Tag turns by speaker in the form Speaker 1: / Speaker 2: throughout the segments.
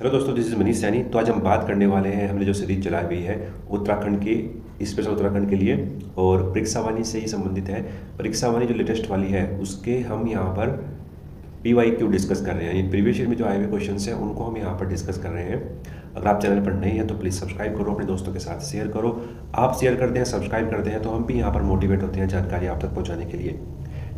Speaker 1: Hello दोस्तों, this is Manish Saini. तो आज हम बात करने वाले हैं, हमने जो सीरीज चलाई हुई है उत्तराखंड के, स्पेशल उत्तराखंड के लिए, और परीक्षा वाणी से ही संबंधित है। परीक्षा वाणी जो लेटेस्ट वाली है उसके हम यहाँ पर PYQ डिस्कस कर रहे हैं, यानी प्रीवियस ईयर में जो आए हुए क्वेश्चन हैं उनको हम यहाँ पर डिस्कस कर रहे हैं। अगर आप चैनल पर नए हैं तो प्लीज़ सब्सक्राइब करो, अपने दोस्तों के साथ शेयर करो। आप शेयर करते हैं, सब्सक्राइब करते हैं तो हम भी यहाँ पर मोटिवेट होते हैं जानकारी आप तक पहुँचाने के लिए।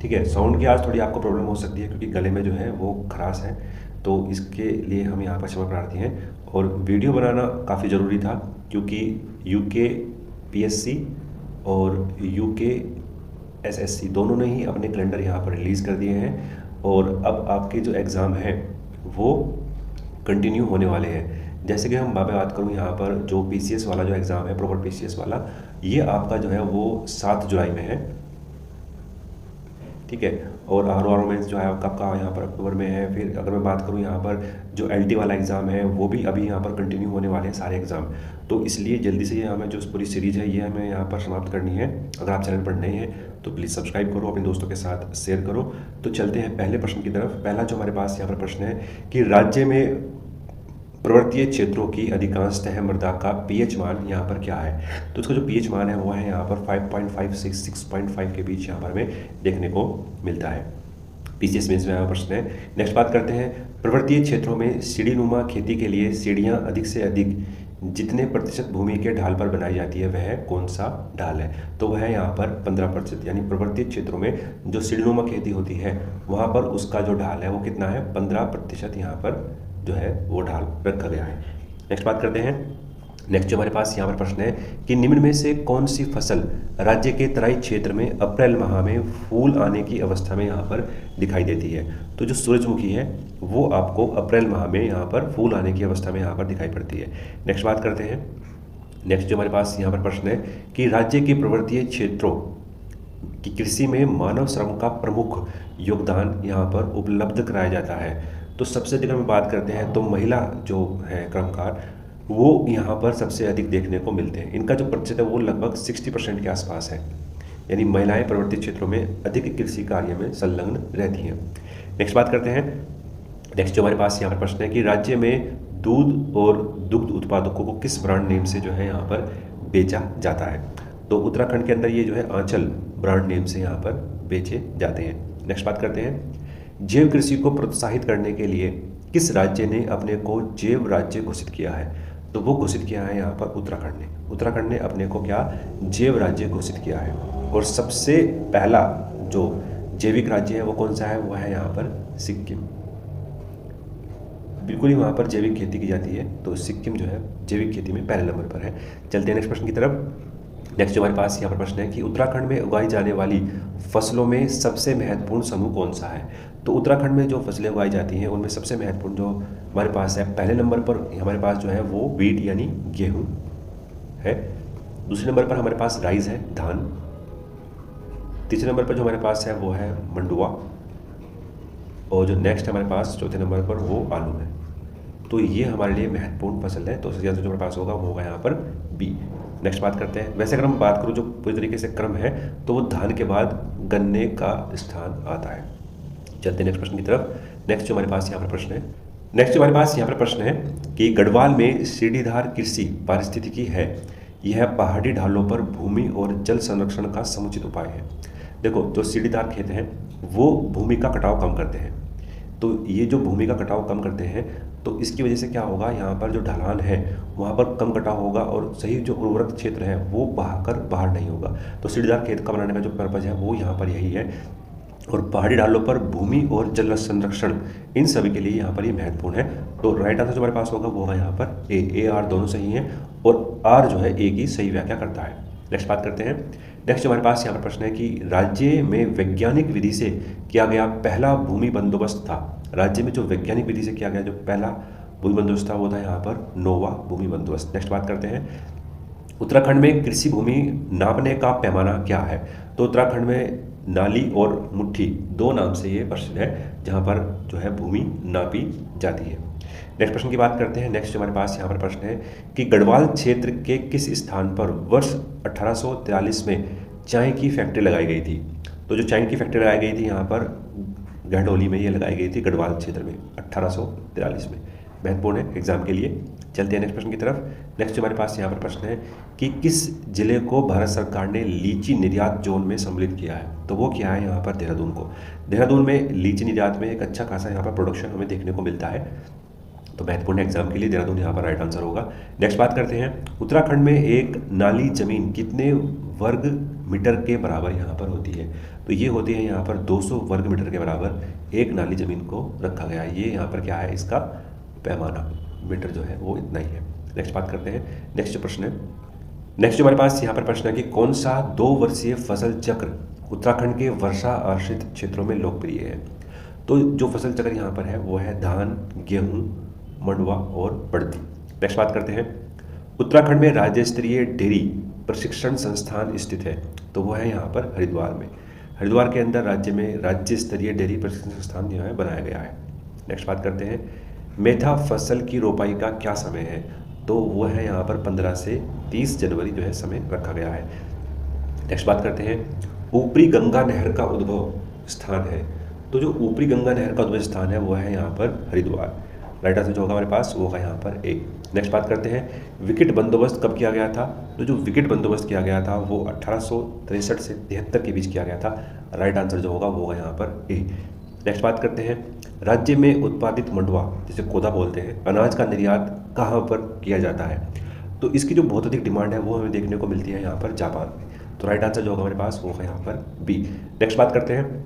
Speaker 1: ठीक है, साउंड की आज थोड़ी आपको प्रॉब्लम हो सकती है क्योंकि गले में जो है वो खराश है, तो इसके लिए हम यहाँ पर क्षमा प्रार्थी हैं। और वीडियो बनाना काफ़ी ज़रूरी था क्योंकि UKPSC और UKSSC दोनों ने ही अपने कैलेंडर यहाँ पर रिलीज़ कर दिए हैं, और अब आपके जो एग्ज़ाम हैं वो कंटिन्यू होने वाले हैं। जैसे कि मैं बात करूँ यहाँ पर, जो PCS वाला जो एग्ज़ाम है, प्रॉपर PCS वाला, ये आपका जो है वो 7 जुलाई में है। ठीक है, और RO मेंस जो है आपका यहाँ पर अक्टूबर में है। फिर अगर मैं बात करूँ यहाँ पर जो LT वाला एग्ज़ाम है वो भी अभी यहाँ पर कंटिन्यू होने वाले हैं सारे एग्ज़ाम। तो इसलिए जल्दी से ये हमें जो पूरी सीरीज़ है ये हमें यहाँ पर समाप्त करनी है। अगर आप चैनल पर नए हैं तो प्लीज़ सब्सक्राइब करो, अपने दोस्तों के साथ शेयर करो। तो चलते हैं पहले प्रश्न की तरफ। पहला जो हमारे पास यहाँ पर प्रश्न है कि राज्य में पर्वतीय क्षेत्रों की अधिकांशतः मृदा का pH मान यहाँ पर क्या है। तो इसका जो pH मान है वो है यहाँ पर 5.5 से 6.5 के बीच यहाँ पर हमें देखने को मिलता है। PCS में इसमें प्रश्न है। नेक्स्ट बात करते हैं, पर्वतीय क्षेत्रों में सीढ़ीनुमा खेती के लिए सीढ़ियाँ अधिक से अधिक जितने प्रतिशत भूमि के ढाल पर बनाई जाती है वह कौन सा ढाल है। तो वह है यहाँ पर 15%, यानी पर्वतीय क्षेत्रों में जो सीढ़ीनुमा खेती होती है वहाँ पर उसका जो ढाल है वो कितना है, 15% यहाँ पर जो है वो ढाल रखा गया है। नेक्स्ट बात करते हैं। नेक्स्ट जो हमारे पास यहाँ पर प्रश्न है कि निम्न में से कौन सी फसल राज्य के तराई क्षेत्र में अप्रैल माह में फूल आने की अवस्था में यहाँ पर दिखाई देती है। तो जो सूरजमुखी है वो आपको अप्रैल माह में यहाँ पर फूल आने की अवस्था में यहाँ पर दिखाई पड़ती है। नेक्स्ट बात करते हैं। नेक्स्ट जो हमारे पास यहाँ पर प्रश्न है कि राज्य के पर्वतीय क्षेत्रों की कृषि में मानव श्रम का प्रमुख योगदान यहाँ पर उपलब्ध कराया जाता है। तो सबसे अधिक हम बात करते हैं तो महिला जो है कर्मकार वो यहाँ पर सबसे अधिक देखने को मिलते हैं। इनका जो प्रतिशत है वो लगभग 60% के आसपास है, यानी महिलाएं पर्वतीय क्षेत्रों में अधिक कृषि कार्य में संलग्न रहती हैं। नेक्स्ट बात करते हैं। नेक्स्ट जो हमारे पास यहाँ पर प्रश्न है कि राज्य में दूध और दुग्ध उत्पादकों को किस ब्रांड नेम से जो है यहाँ पर बेचा जाता है। तो उत्तराखंड के अंदर ये जो है आंचल ब्रांड नेम से यहाँ पर बेचे जाते हैं। नेक्स्ट बात करते हैं, जैव कृषि को प्रोत्साहित करने के लिए किस राज्य ने अपने को जैव राज्य घोषित किया है। तो वो घोषित किया है यहाँ पर उत्तराखंड ने। उत्तराखंड ने अपने को क्या जैव राज्य घोषित किया है, और सबसे पहला जो जैविक राज्य है वो कौन सा है, वो है यहाँ पर सिक्किम। बिल्कुल ही वहाँ पर जैविक खेती की जाती है, तो सिक्किम जो है जैविक खेती में पहले नंबर पर है। चलते हैं नेक्स्ट प्रश्न की तरफ। नेक्स्ट जो हमारे पास यहाँ पर प्रश्न है कि उत्तराखंड में उगाई जाने वाली फसलों में सबसे महत्वपूर्ण समूह कौन सा है। तो उत्तराखंड में जो फसलें उगाई जाती हैं उनमें सबसे महत्वपूर्ण जो हमारे पास है, पहले नंबर पर हमारे पास जो है वो वीट यानी गेहूँ है। दूसरे नंबर पर हमारे पास राइस है, धान। तीसरे नंबर पर जो हमारे पास है वो है मंडुआ, और जो नेक्स्ट हमारे पास चौथे नंबर पर वो आलू है। तो ये हमारे लिए महत्वपूर्ण फसल है, तो सबसे ज़्यादा जो हमारे पास होगा वो होगा यहाँ पर बी। नेक्स्ट बात करते हैं। वैसे अगर हम बात करूँ जो पूरी तरीके से क्रम है तो वो धान के बाद गन्ने का स्थान आता है। चलते हैं नेक्स्ट प्रश्न की तरफ। नेक्स्ट जो हमारे पास यहाँ पर प्रश्न है। नेक्स्ट जो हमारे पास यहाँ पर प्रश्न है कि गढ़वाल में सीढ़ीदार कृषि पारिस्थितिकी है, यह पहाड़ी ढालों पर भूमि और जल संरक्षण का समुचित उपाय है। देखो, जो सीढ़ीदार खेत हैं वो भूमि का कटाव कम करते हैं, तो ये जो भूमि का कटाव कम करते हैं तो इसकी वजह से क्या होगा, यहाँ पर जो ढलान है वहाँ पर कम कटाव होगा और सही जो उर्वरक क्षेत्र है वो बहाकर बाहर नहीं होगा। तो सीढ़ीदार खेत का बनाने का जो पर्पज़ है वो यहाँ पर यही है, और पहाड़ी ढालों पर भूमि और जल संरक्षण इन सभी के लिए यहाँ पर ये महत्वपूर्ण है। तो राइट आंसर जो हमारे पास होगा वो होगा यहाँ पर ए आर दोनों सही हैं, और आर जो है ए की सही व्याख्या करता है। नेक्स्ट बात करते हैं। नेक्स्ट जो हमारे पास यहाँ पर प्रश्न है कि राज्य में वैज्ञानिक विधि से किया गया पहला भूमि बंदोबस्त था। राज्य में जो वैज्ञानिक विधि से किया गया जो पहला भूमि बंदोबस्त था वो था यहाँ पर नोवा भूमि बंदोबस्त। नेक्स्ट बात करते हैं। उत्तराखंड में कृषि भूमि नापने का पैमाना क्या है। तो उत्तराखंड में नाली और मुट्ठी दो नाम से ये प्रश्न है जहाँ पर जो है भूमि नापी जाती है। नेक्स्ट प्रश्न की बात करते हैं। नेक्स्ट हमारे पास यहाँ पर प्रश्न है कि गढ़वाल क्षेत्र के किस स्थान पर वर्ष 1843 में चाय की फैक्ट्री लगाई गई थी। तो जो चाय की फैक्ट्री लगाई गई थी यहाँ पर गहडोली में ये लगाई गई थी, गढ़वाल क्षेत्र में 1843 में। महत्वपूर्ण है एग्जाम के लिए। चलते हैं नेक्स्ट प्रश्न की तरफ। नेक्स्ट हमारे पास यहाँ पर प्रश्न है कि किस जिले को भारत सरकार ने लीची निर्यात जोन में सम्मिलित किया है? तो वो क्या है यहाँ पर देहरादून को। देहरादून में लीची निर्यात में एक अच्छा खासा यहाँ पर प्रोडक्शन हमें देखने को मिलता है, तो महत्वपूर्ण एग्जाम के लिए देहरादून यहाँ पर राइट आंसर होगा। नेक्स्ट बात करते हैं, उत्तराखंड में एक नाली जमीन कितने वर्ग मीटर के बराबर यहाँ पर होती है? तो ये होती है यहाँ पर 200 वर्ग मीटर के बराबर एक नाली जमीन को रखा गया है। ये यहाँ पर क्या है, इसका पैमाना मीटर जो है वो इतना ही है। नेक्स्ट बात करते हैं, नेक्स्ट जो प्रश्न है, नेक्स्ट जो हमारे पास यहाँ पर प्रश्न है कि कौन सा 2 वर्षीय फसल चक्र उत्तराखंड के वर्षा आश्रित क्षेत्रों में लोकप्रिय है? तो जो फसल चक्र यहाँ पर है वो है धान, गेहूँ, मंडुआ और बड़ती। नेक्स्ट बात करते हैं, उत्तराखंड में राज्य स्तरीय डेयरी प्रशिक्षण संस्थान स्थित है, तो वो है यहाँ पर हरिद्वार में। हरिद्वार के अंदर राज्य में राज्य स्तरीय डेयरी प्रशिक्षण संस्थान जो है बनाया गया है। नेक्स्ट बात करते हैं, मेथा फसल की रोपाई का क्या समय है? तो वो है यहाँ पर 15 से 30 जनवरी जो है समय रखा गया है। नेक्स्ट बात करते हैं, ऊपरी गंगा नहर का उद्भव स्थान है, तो जो ऊपरी गंगा नहर का उद्भव स्थान है वो है यहाँ पर हरिद्वार। राइट आंसर जो होगा हमारे पास वो होगा यहाँ पर ए। नेक्स्ट बात करते हैं, विकेट बंदोबस्त कब किया गया था? तो जो विकेट बंदोबस्त किया गया था वो 1863 से 73 के बीच किया गया था। राइट आंसर जो होगा वो होगा यहाँ पर ए। नेक्स्ट बात करते हैं, राज्य में उत्पादित मंडुआ जिसे कोदा बोलते हैं, अनाज का निर्यात कहाँ पर किया जाता है? तो इसकी जो बहुत अधिक डिमांड है वो हमें देखने को मिलती है यहाँ पर जापान में। तो राइट आंसर जो होगा हमारे पास वो होगा यहाँ पर बी। नेक्स्ट बात करते हैं,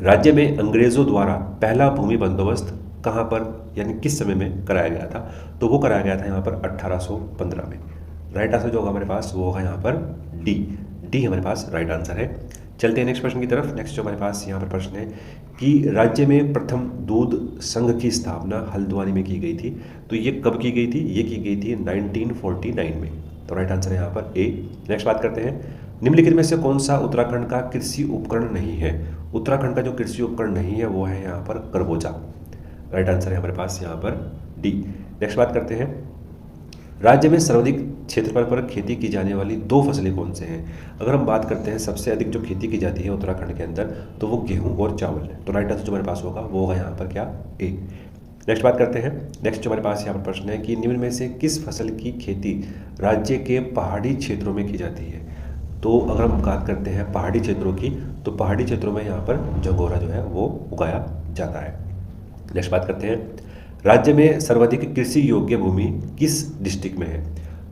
Speaker 1: राज्य में अंग्रेजों द्वारा पहला भूमि बंदोबस्त कहाँ पर यानी किस समय में कराया गया था? तो वो कराया गया था यहाँ पर 1815 में। राइट आंसर जो होगा हमारे पास वो होगा यहाँ पर डी। डी हमारे पास राइट आंसर है। चलते हैं नेक्स्ट प्रश्न की तरफ। नेक्स्ट जो हमारे पास यहाँ पर प्रश्न है कि राज्य में प्रथम दूध संघ की स्थापना हल्द्वानी में की गई थी, तो ये कब की गई थी? ये की गई थी 1949 में। तो राइट आंसर है यहाँ पर ए। नेक्स्ट बात करते हैं, निम्नलिखित में से कौन सा उत्तराखंड का कृषि उपकरण नहीं है? उत्तराखंड का जो कृषि उपकरण नहीं है वो है यहाँ पर करबोजा। राइट आंसर है हमारे पास यहाँ पर डी। नेक्स्ट बात करते हैं, राज्य में सर्वाधिक क्षेत्रफल पर खेती की जाने वाली 2 फसलें कौन से हैं? अगर हम बात करते हैं सबसे अधिक जो खेती की जाती है उत्तराखंड के अंदर तो वो गेहूं और चावल है। तो राइट आंसर जो हमारे पास होगा वो होगा यहाँ पर क्या, ए। नेक्स्ट बात करते हैं, नेक्स्ट जो हमारे पास यहाँ पर प्रश्न है कि निम्न में से किस फसल की खेती राज्य के पहाड़ी क्षेत्रों में की जाती है? तो अगर हम बात करते हैं पहाड़ी क्षेत्रों की, तो पहाड़ी क्षेत्रों में यहाँ पर जगोरा जो है वो उगाया जाता है। नेक्स्ट बात करते हैं, राज्य में सर्वाधिक कृषि योग्य भूमि किस डिस्ट्रिक्ट में है?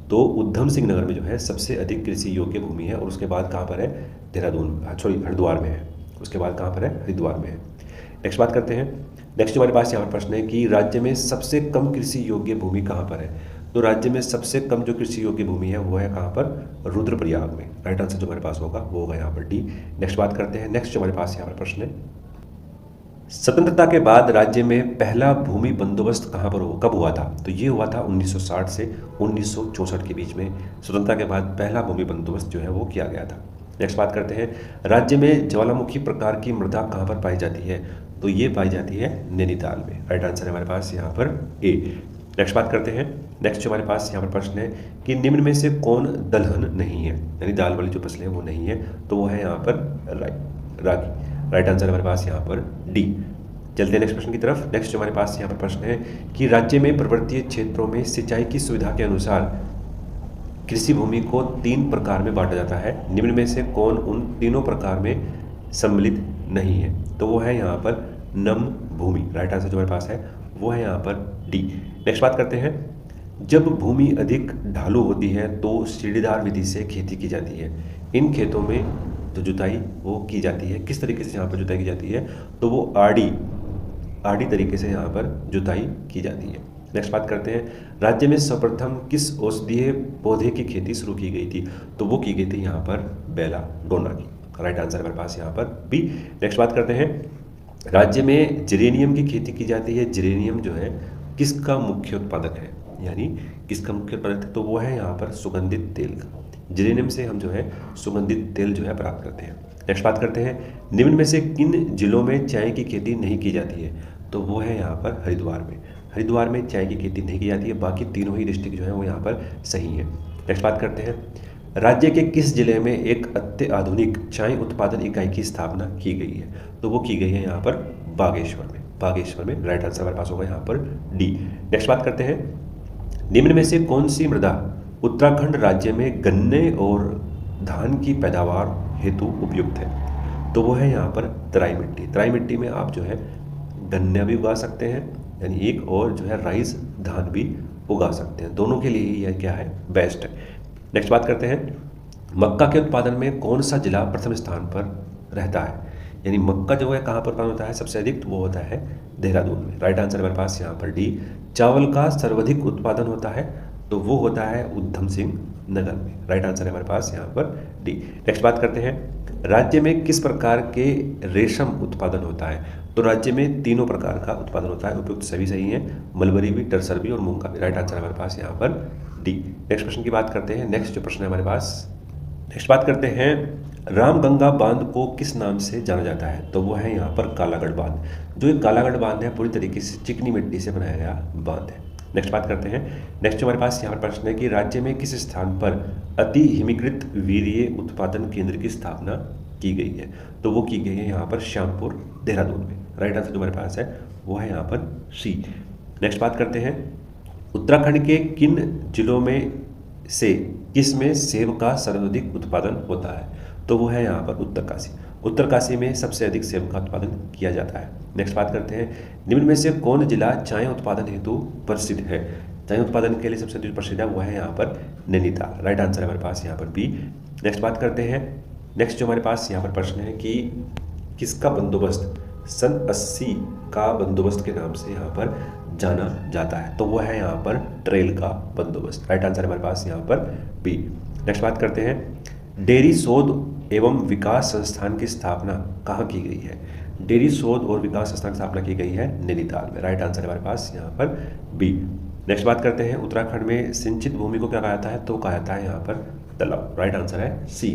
Speaker 1: तो उधम सिंह नगर में जो है सबसे अधिक कृषि योग्य भूमि है, और उसके बाद कहाँ पर है? हरिद्वार में है। उसके बाद कहाँ पर है? हरिद्वार में है। नेक्स्ट बात करते हैं, नेक्स्ट हमारे पास यहाँ पर प्रश्न है कि राज्य में सबसे कम कृषि योग्य भूमि कहाँ पर है? तो राज्य में सबसे कम जो कृषि योग्य भूमि है वो है कहाँ पर? रुद्रप्रयाग में। राइट आंसर जो हमारे पास होगा वो होगा यहाँ पर डी। नेक्स्ट बात करते हैं, नेक्स्ट जो हमारे पास यहाँ पर प्रश्न है, स्वतंत्रता के बाद राज्य में पहला भूमि बंदोबस्त कहाँ पर कब हुआ था? तो ये हुआ था 1960 से 1964 के बीच में। स्वतंत्रता के बाद पहला भूमि बंदोबस्त जो है वो किया गया था। नेक्स्ट बात करते हैं, राज्य में ज्वालामुखी प्रकार की मृदा कहाँ पर पाई जाती है? तो ये पाई जाती है नैनीताल में। राइट आंसर है हमारे पास यहाँ पर ए। नेक्स्ट बात करते हैं, नेक्स्ट जो हमारे पास यहाँ पर प्रश्न है कि निम्न में से कौन दलहन नहीं है, यानी दाल वाली जो फसलें वो नहीं है? तो वो है यहाँ पर रागी। राइट आंसर हमारे पास यहाँ पर डी। चलते हैं नेक्स्ट प्रश्न की तरफ। नेक्स्ट जो हमारे पास यहाँ पर प्रश्न है कि राज्य में पर्वतीय क्षेत्रों में सिंचाई की सुविधा के अनुसार कृषि भूमि को 3 प्रकार में बांटा जाता है, निम्न में से कौन उन तीनों प्रकार में सम्मिलित नहीं है? तो वो है यहाँ पर नम भूमि। राइट आंसर जो हमारे पास है वो है यहाँ पर डी। नेक्स्ट बात करते हैं, जब भूमि अधिक ढालू होती है तो सीढ़ीदार विधि से खेती की जाती है। इन खेतों में जो जुताई वो की जाती है, किस तरीके से यहाँ पर जुताई की जाती है? तो वो आड़ी तरीके से यहाँ पर जुताई की जाती है। नेक्स्ट बात करते हैं, राज्य में सर्वप्रथम किस औषधीय पौधे की खेती शुरू की गई थी? तो वो की गई थी यहाँ पर बेला डोना की। राइट आंसर हमारे पास यहाँ पर बी। नेक्स्ट बात करते हैं, राज्य में जिरेनियम की खेती की जाती है। जिरेनियम जो है किसका मुख्य उत्पादक है, यानी किसका मुख्य उत्पादक है? तो वो है यहाँ पर सुगंधित तेल का। जिरेनियम से हम जो है सुगंधित तेल जो है प्राप्त करते हैं। नेक्स्ट बात करते हैं, निम्न में से किन जिलों में चाय की खेती नहीं की जाती है? तो वो है यहाँ पर हरिद्वार में। हरिद्वार में चाय की खेती नहीं की जाती है, बाकी तीनों ही डिस्ट्रिक्ट जो है वो यहाँ पर सही है। नेक्स्ट बात करते हैं, राज्य के किस जिले में एक अत्याधुनिक चाय उत्पादन इकाई की स्थापना की गई है? तो वो की गई है यहाँ पर बागेश्वर में। बागेश्वर में। राइट आंसर हमारे पास होगा यहाँ पर डी। नेक्स्ट बात करते हैं, निम्न में से कौन सी मृदा उत्तराखंड राज्य में गन्ने और धान की पैदावार हेतु उपयुक्त है? तो वो है यहाँ पर तराई मिट्टी। तराई मिट्टी में आप जो है गन्ना भी उगा सकते हैं, यानी एक, और जो है राइस धान भी उगा सकते हैं। दोनों के लिए यह क्या है, बेस्ट है। नेक्स्ट बात करते हैं, मक्का के उत्पादन में कौन सा जिला प्रथम स्थान पर रहता है? यानी मक्का जो है कहाँ पर उत्पादन होता है सबसे अधिक, तो वो होता है देहरादून में। राइट आंसर हमारे पास यहाँ पर डी। चावल का सर्वाधिक उत्पादन होता है तो वो होता है उधम सिंह नगर में। राइट आंसर है हमारे पास यहाँ पर डी। नेक्स्ट बात करते हैं, राज्य में किस प्रकार के रेशम उत्पादन होता है? तो राज्य में तीनों प्रकार का उत्पादन होता है, उपयुक्त सभी सही है, मलबरी भी, टरसर भी और मूंग का भी। राइट आंसर हमारे पास यहाँ पर डी। नेक्स्ट क्वेश्चन की बात करते हैं, नेक्स्ट जो प्रश्न है हमारे पास, नेक्स्ट बात करते हैं, रामगंगा बांध को किस नाम से जाना जाता है? तो वो है यहाँ पर कालागढ़ बांध। जो एक कालागढ़ बांध है पूरी तरीके से चिकनी मिट्टी से बनाया गया बांध है। नेक्स्ट बात करते हैं, नेक्स्ट हमारे पास यहाँ पर प्रश्न है कि राज्य में किस स्थान पर अति हिमीकृत वीर्य उत्पादन केंद्र की स्थापना की गई है? तो वो की गई है यहाँ पर श्यामपुर देहरादून में। राइट आंसर जो हमारे पास है वो है यहाँ पर सी। नेक्स्ट बात करते हैं, उत्तराखंड के किन जिलों में से किसमें सेब का सर्वाधिक उत्पादन होता है? तो वो है यहाँ पर उत्तरकाशी। उत्तरकाशी में सबसे अधिक सेब का उत्पादन किया जाता है। नेक्स्ट बात करते हैं, निम्न में से कौन जिला चाय उत्पादन हेतु प्रसिद्ध है? चाय उत्पादन के लिए सबसे अधिक प्रसिद्ध है वो है यहाँ पर नैनीताल। राइट आंसर है हमारे पास यहाँ पर बी। नेक्स्ट बात करते हैं, नेक्स्ट जो हमारे पास यहाँ पर प्रश्न है कि किसका बंदोबस्त सन 80 का बंदोबस्त के नाम से यहाँ पर जाना जाता है? तो वो है यहाँ पर ट्रेल का बंदोबस्त। राइट आंसर हमारे पास यहाँ पर बी। नेक्स्ट बात करते हैं, डेयरी शोध एवं विकास संस्थान की स्थापना कहाँ की गई है? डेयरी शोध और विकास संस्थान की स्थापना की गई है नैनीताल में। राइट आंसर हमारे पास यहाँ पर बी। नेक्स्ट बात करते हैं, उत्तराखंड में सिंचित भूमि को क्या कहा जाता है? तो कहा जाता है यहाँ पर तालाब। राइट आंसर है सी।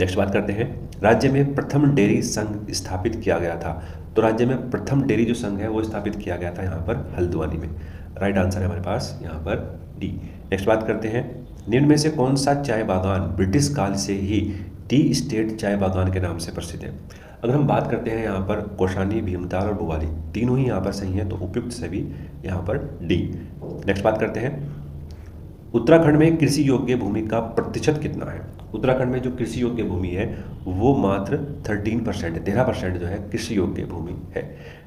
Speaker 1: नेक्स्ट बात करते हैं, राज्य में प्रथम डेयरी संघ स्थापित किया गया था? तो राज्य में प्रथम डेयरी जो संघ है वो स्थापित किया गया था यहाँ पर हल्द्वानी में। राइट आंसर है हमारे पास यहाँ पर डी। नेक्स्ट बात करते हैं, निम्न में से कौन सा चाय बागान ब्रिटिश काल से ही टी स्टेट चाय बागान के नाम से प्रसिद्ध है? अगर हम बात करते हैं यहाँ पर कौशानी, भीमताल और भोगाली, तीनों ही यहाँ पर सही हैं, तो उपयुक्त सभी यहाँ पर डी। नेक्स्ट बात करते हैं, उत्तराखंड में कृषि योग्य भूमि का प्रतिशत कितना है? उत्तराखंड में जो कृषि योग्य भूमि है वो मात्र 13% है, 13% जो है कृषि योग्य भूमि है।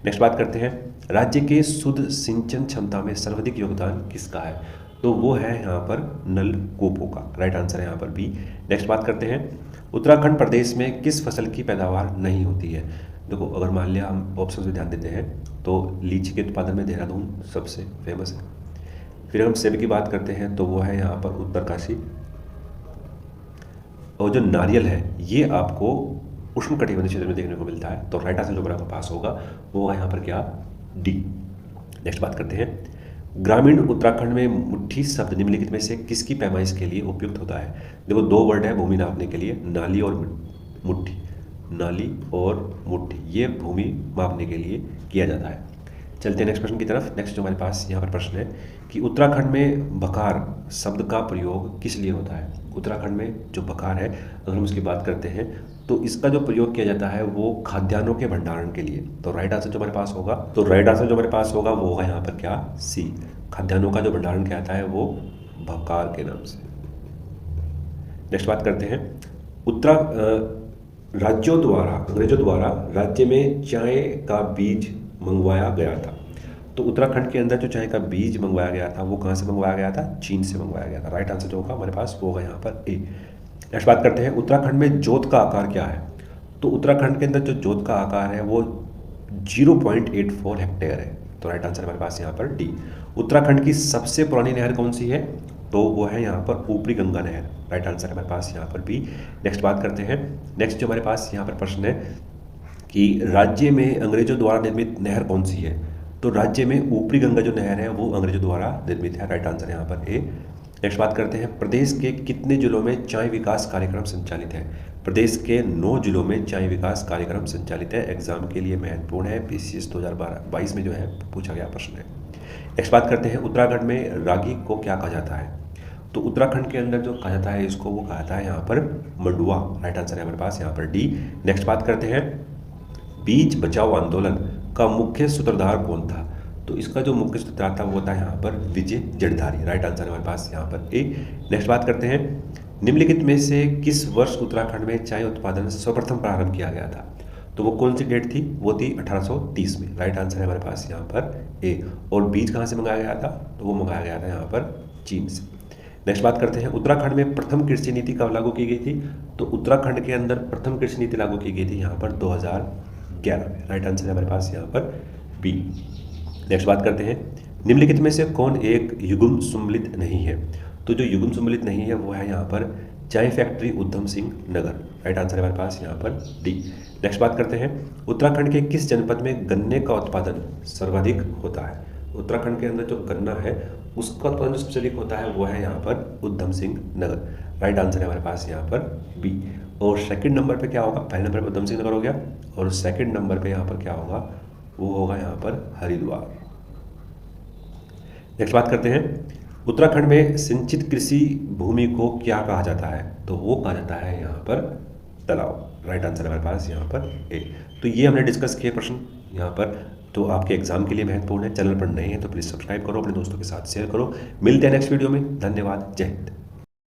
Speaker 1: नेक्स्ट बात करते हैं, राज्य के शुद्ध सिंचन क्षमता में सर्वाधिक योगदान किसका है? तो वो है यहाँ पर नलकूपों का। राइट आंसर है यहाँ पर बी। नेक्स्ट बात करते हैं, उत्तराखंड प्रदेश में किस फसल की पैदावार नहीं होती है? देखो अगर मान लिया हम ऑप्शन में ध्यान देते हैं तो लीची के उत्पादन में देहरादून सबसे फेमस है। फिर हम सेब की बात करते हैं तो वो है यहाँ पर उत्तरकाशी। और जो नारियल है ये आपको उष्णकटिबंधीय क्षेत्र में देखने को मिलता है। तो राइट आंसर जो हमारा पास होगा वो होगा यहाँ पर क्या, डी। नेक्स्ट बात करते हैं, ग्रामीण उत्तराखंड में मुट्ठी शब्द निम्नलिखित में से किसकी पैमाइश के लिए उपयुक्त होता है? देखो दो वर्ड है भूमि नापने के लिए, नाली और मुट्ठी। नाली और मुट्ठी ये भूमि मापने के लिए किया जाता है। चलते हैं नेक्स्ट प्रश्न की तरफ। नेक्स्ट जो हमारे पास यहाँ पर प्रश्न है कि उत्तराखंड में बखार शब्द का प्रयोग किस लिए होता है? उत्तराखंड में जो बखार है अगर हम उसकी बात करते हैं तो इसका जो प्रयोग किया जाता है वो खाद्यान्नों के भंडारण के लिए। तो राइट आंसर जो हमारे पास होगा, वो होगा यहाँ पर क्या, सी। खाद्यान्नों का जो भंडारण किया जाता है वो बखार के नाम से। नेक्स्ट बात करते हैं, अंग्रेजों द्वारा राज्य में चाय का बीज मंगवाया गया था। तो उत्तराखंड के अंदर जो चाय का बीज मंगवाया गया था वो कहाँ से मंगवाया गया था? चीन से मंगवाया गया था। राइट आंसर जो होगा हमारे पास वो होगा यहाँ पर ए। नेक्स्ट बात करते हैं, उत्तराखंड में जोत का आकार क्या है? तो उत्तराखंड के अंदर जो जोत का आकार है वो 0.84 हेक्टेयर है। तो राइट आंसर हमारे पास यहाँ पर डी। उत्तराखंड की सबसे पुरानी नहर कौन सी है? तो वो है यहाँ पर ऊपरी गंगा नहर। राइट आंसर हमारे पास यहाँ पर बी। नेक्स्ट बात करते हैं, नेक्स्ट जो हमारे पास यहाँ पर प्रश्न है कि राज्य में अंग्रेजों द्वारा निर्मित नहर कौन सी है? तो राज्य में ऊपरी गंगा जो नहर है वो अंग्रेजों द्वारा निर्मित है। राइट आंसर यहाँ पर ए। नेक्स्ट बात करते हैं, प्रदेश के कितने जिलों में चाय विकास कार्यक्रम संचालित है? प्रदेश के 9 जिलों में चाय विकास कार्यक्रम संचालित है। एग्जाम के लिए महत्वपूर्ण है, PCS 2022 में जो है पूछा गया प्रश्न है। नेक्स्ट बात करते हैं, उत्तराखंड में रागी को क्या कहा जाता है? तो उत्तराखंड के अंदर जो कहा जाता है इसको वो कहा जाता है यहाँ पर मंडुआ। राइट आंसर है हमारे पास यहाँ पर डी। नेक्स्ट बात करते हैं, बीज बचाओ आंदोलन का मुख्य सूत्रधार कौन था? तो इसका जो मुख्य सूत्रधार था वो था यहाँ पर विजय जड़धारी। राइट आंसर है हमारे पास यहाँ पर ए। नेक्स्ट बात करते हैं, निम्नलिखित में से किस वर्ष उत्तराखंड में चाय उत्पादन सर्वप्रथम प्रारंभ किया गया था? तो वो कौन सी डेट थी? वो थी 1830 में। राइट आंसर है हमारे पास यहाँ पर ए। और बीज कहाँ से मंगाया गया था? तो वो मंगाया गया था यहाँ पर चीन से। नेक्स्ट बात करते हैं, उत्तराखंड में प्रथम कृषि नीति कब लागू की गई थी? तो उत्तराखंड के अंदर प्रथम कृषि नीति लागू की गई थी यहाँ पर 2011 में। राइट आंसर है हमारे पास यहाँ पर बी। नेक्स्ट बात करते हैं, निम्नलिखित में से कौन एक युग्म सम्मिलित नहीं है? तो जो युग्म सम्मिलित नहीं है वो है यहाँ पर चाय factory Udham Singh Nagar. Right answer है हमारे पास यहाँ पर डी। नेक्स्ट बात करते हैं, उत्तराखंड के किस जनपद में गन्ने का उत्पादन सर्वाधिक होता है? उत्तराखंड के अंदर जो गन्ना है उसका उत्पादन जो सबसे अधिक होता है वो है यहाँ पर उधम सिंह नगर। राइट आंसर है हमारे पास यहाँ पर बी। और सेकंड नंबर पे क्या होगा? पहले नंबर पे उधम सिंह नगर हो गया और सेकंड नंबर पे यहाँ पर क्या होगा? वो होगा यहाँ पर हरिद्वार। नेक्स्ट बात करते हैं, उत्तराखंड में सिंचित कृषि भूमि को क्या कहा जाता है? तो वो कहा जाता है यहाँ पर तालाब। राइट आंसर है हमारे पास यहाँ पर ए। तो ये हमने डिस्कस किए प्रश्न यहाँ पर, तो आपके एग्जाम के लिए महत्वपूर्ण है। चैनल पर नए हैं तो प्लीज़ सब्सक्राइब करो, अपने दोस्तों के साथ शेयर करो। मिलते हैं नेक्स्ट वीडियो में। धन्यवाद। जय हिंद।